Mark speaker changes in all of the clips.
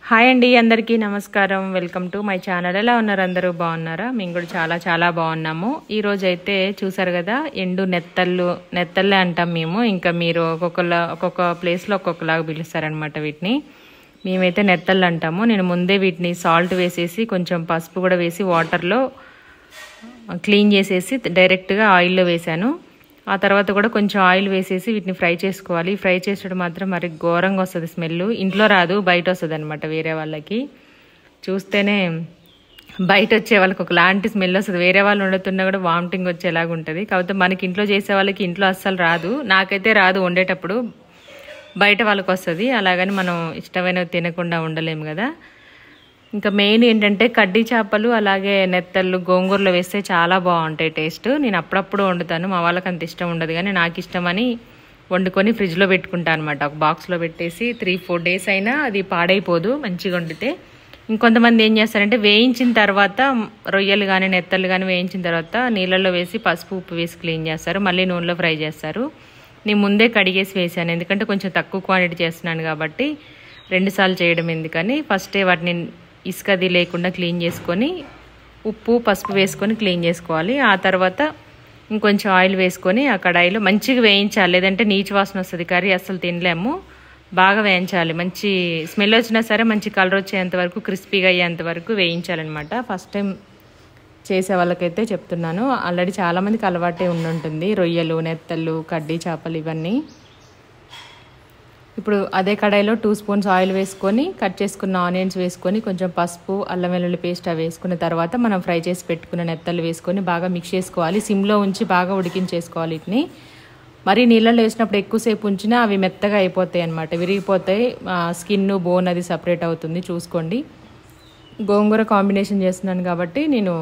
Speaker 1: Hi అండి, అందరికీ నమస్కారం. Welcome to my channel. ఎలా ఉన్నారు అందరూ? బాగున్నారా? మేము కూడా చాలా చాలా బాగున్నాము. ఈరోజు అయితే చూసారు కదా, ఎండు నెత్తళ్ళే అంటాం మేము. ఇంకా మీరు ఒక్కొక్క ప్లేస్లో ఒక్కొక్కలాగా పిలుస్తారనమాట వీటిని. మేమైతే నెత్తళ్ళు అంటాము. నేను ముందే వీటిని సాల్ట్ వేసేసి కొంచెం పసుపు కూడా వేసి వాటర్లో క్లీన్ చేసేసి డైరెక్ట్గా ఆయిల్లో వేసాను. ఆ తర్వాత కూడా కొంచెం ఆయిల్ వేసేసి వీటిని ఫ్రై చేసుకోవాలి. ఫ్రై చేసేటప్పుడు మాత్రం మరి ఘోరంగా వస్తుంది స్మెల్. ఇంట్లో రాదు, బయట వస్తుంది అనమాట. వేరే వాళ్ళకి చూస్తేనే బయట వచ్చే వాళ్ళకి ఒకలాంటి స్మెల్ వస్తుంది. వేరే వాళ్ళు వండుతున్నా కూడా వామిటింగ్ వచ్చేలాగా ఉంటుంది. కాకపోతే మనకి ఇంట్లో చేసే వాళ్ళకి ఇంట్లో అస్సలు రాదు. నాకైతే రాదు వండేటప్పుడు, బయట వాళ్ళకి వస్తుంది. అలాగని మనం ఇష్టమైనవి తినకుండా ఉండలేము కదా. ఇంకా మెయిన్ ఏంటంటే కడ్డీ చేపలు అలాగే నెత్తళ్ళు గోంగూరలో వేస్తే చాలా బాగుంటాయి టేస్ట్. నేను అప్పుడప్పుడు వండుతాను. మా వాళ్ళకి అంత ఇష్టం ఉండదు, కానీ నాకు ఇష్టమని వండుకొని ఫ్రిడ్జ్లో పెట్టుకుంటాను అనమాట. ఒక బాక్స్లో పెట్టేసి 3-4 డేస్ అయినా అది పాడైపోదు మంచిగా వండితే. ఇంకొంతమంది ఏం చేస్తారంటే వేయించిన తర్వాత రొయ్యలు కానీ నెత్తళ్ళు కానీ వేయించిన తర్వాత నీళ్ళల్లో వేసి పసుపు ఉప్పు వేసి క్లీన్ చేస్తారు, మళ్ళీ నూనెలో ఫ్రై చేస్తారు. నేను ముందే కడిగేసి వేసాను, ఎందుకంటే కొంచెం తక్కువ క్వాంటిటీ చేస్తున్నాను కాబట్టి 2 సార్లు చేయడం ఎందుకని. ఫస్టే వాటిని ఇసుకది లేకుండా క్లీన్ చేసుకొని ఉప్పు పసుపు వేసుకొని క్లీన్ చేసుకోవాలి. ఆ తర్వాత ఇంకొంచెం ఆయిల్ వేసుకొని ఆ కడాయిలో మంచిగా వేయించాలి, లేదంటే నీచు వాసన వస్తుంది, కర్రీ అస్సలు తినలేము. బాగా వేయించాలి, మంచి స్మెల్ వచ్చినా సరే మంచి కలర్ వచ్చేంత వరకు, క్రిస్పీగా అయ్యేంత వరకు వేయించాలన్నమాట. ఫస్ట్ టైం చేసే వాళ్ళకైతే చెప్తున్నాను. ఆల్రెడీ చాలామందికి అలవాటే ఉండుంటుంది రొయ్యలు నెత్తళ్ళు కడ్డీ చేపలు ఇవన్నీ. ఇప్పుడు అదే కడాయిలో 2 స్పూన్స్ ఆయిల్ వేసుకొని కట్ చేసుకున్న ఆనియన్స్ వేసుకొని కొంచెం పసుపు అల్లం వెల్లుల్లి పేస్ట్ అవి వేసుకున్న తర్వాత మనం ఫ్రై చేసి పెట్టుకున్న నెత్తళ్ళు వేసుకొని బాగా మిక్స్ చేసుకోవాలి. సిమ్లో ఉంచి బాగా ఉడికించేసుకోవాలి. వీటిని మరీ నీళ్ళల్లో వేసినప్పుడు ఎక్కువసేపు ఉంచినా అవి మెత్తగా అయిపోతాయి అన్నమాట, విరిగిపోతాయి. స్కిన్ బోన్ అది సపరేట్ అవుతుంది, చూసుకోండి. గోంగూర కాంబినేషన్ చేస్తున్నాను కాబట్టి నేను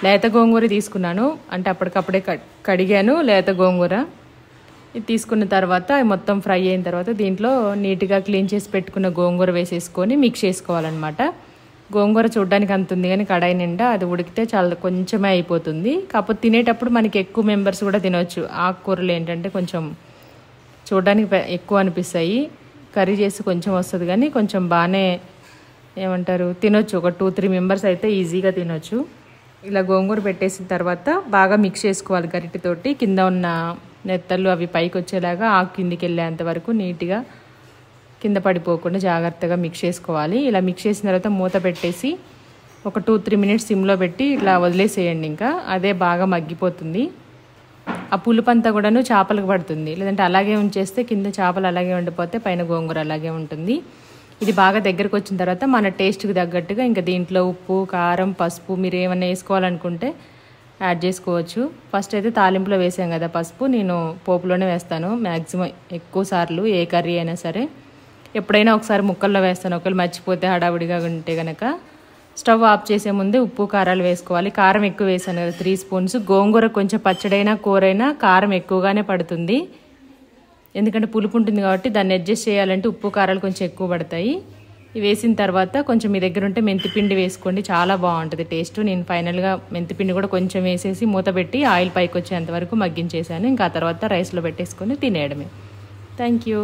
Speaker 1: లేత గోంగూర తీసుకున్నాను, అంటే అప్పటికప్పుడే కడిగాను లేత గోంగూర. ఇది తీసుకున్న తర్వాత మొత్తం ఫ్రై అయిన తర్వాత దీంట్లో నీట్గా క్లీన్ చేసి పెట్టుకున్న గోంగూర వేసేసుకొని మిక్స్ చేసుకోవాలన్నమాట. గోంగూర చూడడానికి అంత ఉంది, కానీ కడాయి నిండా అది ఉడికితే చాలా కొంచెమే అయిపోతుంది. కాకపోతే తినేటప్పుడు మనకి ఎక్కువ మెంబర్స్ కూడా తినవచ్చు. ఆకుకూరలు ఏంటంటే కొంచెం చూడడానికి ఎక్కువ అనిపిస్తాయి, కర్రీ చేసి కొంచెం వస్తుంది, కానీ కొంచెం బాగానే ఏమంటారు తినొచ్చు. ఒక 2-3 మెంబర్స్ అయితే ఈజీగా తినొచ్చు. ఇలా గోంగూర పెట్టేసిన తర్వాత బాగా మిక్స్ చేసుకోవాలి గరిటెతోటి. కింద ఉన్న నెత్తళ్ళు అవి పైకి వచ్చేలాగా ఆకు కిందికి వెళ్ళేంత వరకు నీట్గా కింద పడిపోకుండా జాగ్రత్తగా మిక్స్ చేసుకోవాలి. ఇలా మిక్స్ చేసిన తర్వాత మూత పెట్టేసి ఒక 2-3 మినిట్స్ సిమ్లో పెట్టి ఇట్లా వదిలేసేయండి. ఇంకా అదే బాగా మగ్గిపోతుంది. ఆ పులుపు అంతా కూడాను చేపలకు పడుతుంది, లేదంటే అలాగే ఉంచేస్తే కింద చేపలు అలాగే ఉండిపోతే పైన గోంగూర అలాగే ఉంటుంది. ఇది బాగా దగ్గరకు వచ్చిన తర్వాత మన టేస్ట్కి తగ్గట్టుగా ఇంకా దీంట్లో ఉప్పు కారం పసుపు మీరు ఏమైనా వేసుకోవాలనుకుంటే యాడ్ చేసుకోవచ్చు. ఫస్ట్ అయితే తాలింపులో వేసాం కదా పసుపు, నేను పోపులోనే వేస్తాను మ్యాక్సిమం ఎక్కువ సార్లు. ఏ కర్రీ అయినా సరే ఎప్పుడైనా ఒకసారి ముక్కల్లో వేస్తాను, ఒకవేళ మర్చిపోతే హడావుడిగా ఉంటే కనుక. స్టవ్ ఆఫ్ చేసే ముందే ఉప్పు కారాలు వేసుకోవాలి. కారం ఎక్కువ వేసాను కదా 3 స్పూన్స్. గోంగూర కొంచెం పచ్చడైనా కూరైనా కారం ఎక్కువగానే పడుతుంది, ఎందుకంటే పులుపు ఉంటుంది కాబట్టి దాన్ని అడ్జస్ట్ చేయాలంటే ఉప్పు కారాలు కొంచెం ఎక్కువ పడతాయి. ఇవి వేసిన తర్వాత కొంచెం మీ దగ్గర ఉంటే మెంతిపిండి వేసుకోండి, చాలా బాగుంటుంది టేస్ట్. నేను ఫైనల్గా మెంతిపిండి కూడా కొంచెం వేసేసి మూత పెట్టి ఆయిల్ పైకి వచ్చేంత వరకు మగ్గించేసాను. ఇంకా ఆ తర్వాత రైస్లో పెట్టేసుకొని తినేయడమే. Thank you.